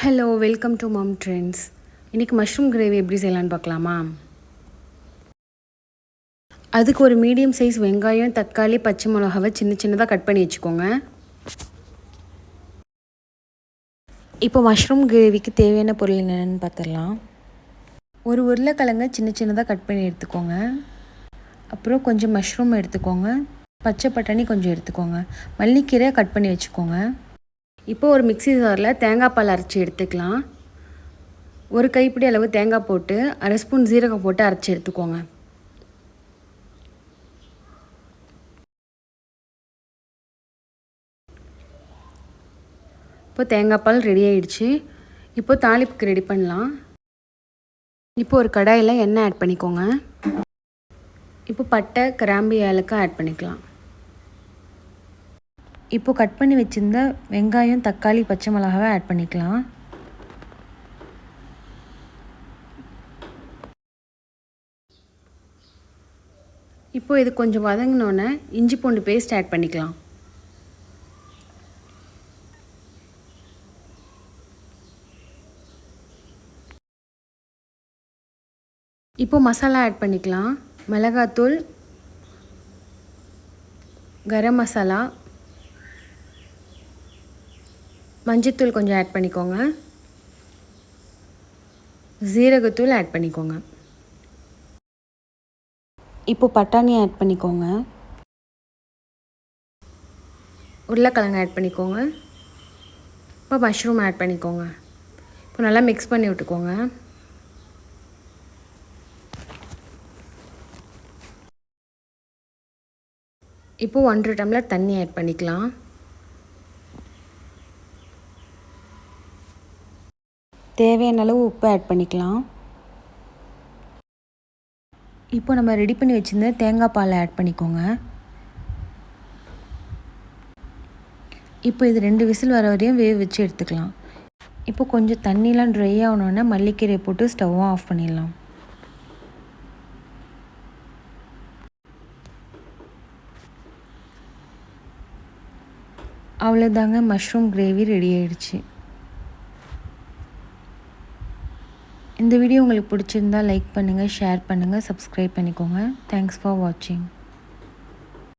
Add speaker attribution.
Speaker 1: Hello, welcome to mum trends. இன்றைக்கி mushroom gravy எப்படி செய்யலான்னு பார்க்கலாமா? அதுக்கு ஒரு மீடியம் சைஸ் வெங்காயம், தக்காளி, பச்சை மிளகாவை சின்ன சின்னதாக கட் பண்ணி வச்சுக்கோங்க. இப்போ மஷ்ரூம் கிரேவிக்கு தேவையான பொருள் என்னென்னு பார்த்துடலாம். ஒரு உருளைக்கிழங்கை சின்ன சின்னதாக கட் பண்ணி எடுத்துக்கோங்க. அப்புறம் கொஞ்சம் மஷ்ரூம் எடுத்துக்கோங்க. பச்சை பட்டாணி கொஞ்சம் எடுத்துக்கோங்க. மல்லிக்கீரை கட் பண்ணி வச்சுக்கோங்க. இப்போ ஒரு மிக்ஸி ஜாரில் தேங்காய் பால் அரைச்சி எடுத்துக்கலாம். ஒரு கைப்பிடி அளவு தேங்காய் போட்டு அரை ஸ்பூன் ஜீரகம் போட்டு அரைச்சி எடுத்துக்கோங்க. இப்போ தேங்காய் பால் ரெடி ஆகிடுச்சு. இப்போ தாளிப்புக்கு ரெடி பண்ணலாம். இப்போ ஒரு கடாயில் எண்ணெய் ஆட் பண்ணிக்கோங்க. இப்போ பட்டை, கிராம்பு, ஏலக்காய் ஆட் பண்ணிக்கலாம். இப்போ கட் பண்ணி வச்சுருந்த வெங்காயம், தக்காளி, பச்சை மிளகாவை ஆட் பண்ணிக்கலாம். இப்போ இது கொஞ்சம் வதங்கினோன்னே இஞ்சி பூண்டு பேஸ்ட் ஆட் பண்ணிக்கலாம். இப்போ மசாலா ஆட் பண்ணிக்கலாம். மிளகாத்தூள், கரம் மசாலா, மஞ்சத்தூள் கொஞ்சம் ஆட் பண்ணிக்கோங்க. ஜீரகத்தூள் ஆட் பண்ணிக்கோங்க. இப்போ பட்டாணி ஆட் பண்ணிக்கோங்க. உருளைக்கிழங்கு ஆட் பண்ணிக்கோங்க. இப்போ மஷ்ரூம் ஆட் பண்ணிக்கோங்க. இப்போ நல்லா மிக்ஸ் பண்ணி விட்டுக்கோங்க. இப்போ 1.5 டம்ளர் தண்ணி ஆட் பண்ணிக்கலாம். தேவையான அளவு உப்பு ஆட் பண்ணிக்கலாம். இப்போ நம்ம ரெடி பண்ணி வச்சுருந்த தேங்காய் பாலை ஆட் பண்ணிக்கோங்க. இப்போ இது 2 விசில் வர வரையும் வேக வச்சு எடுத்துக்கலாம். இப்போ கொஞ்சம் தண்ணிலாம் ட்ரை ஆகணுன்னா மல்லிக்கீரை போட்டு ஸ்டவ்வும் ஆஃப் பண்ணிடலாம். அவ்வளோதாங்க, மஷ்ரூம் கிரேவி ரெடி ஆகிடுச்சு. இந்த வீடியோ உங்களுக்கு பிடிச்சிருந்தா லைக் பண்ணுங்கள், ஷேர் பண்ணுங்கள், சப்ஸ்கிரைப் பண்ணிக்கோங்க. தேங்க்ஸ் ஃபார் வாட்சிங்.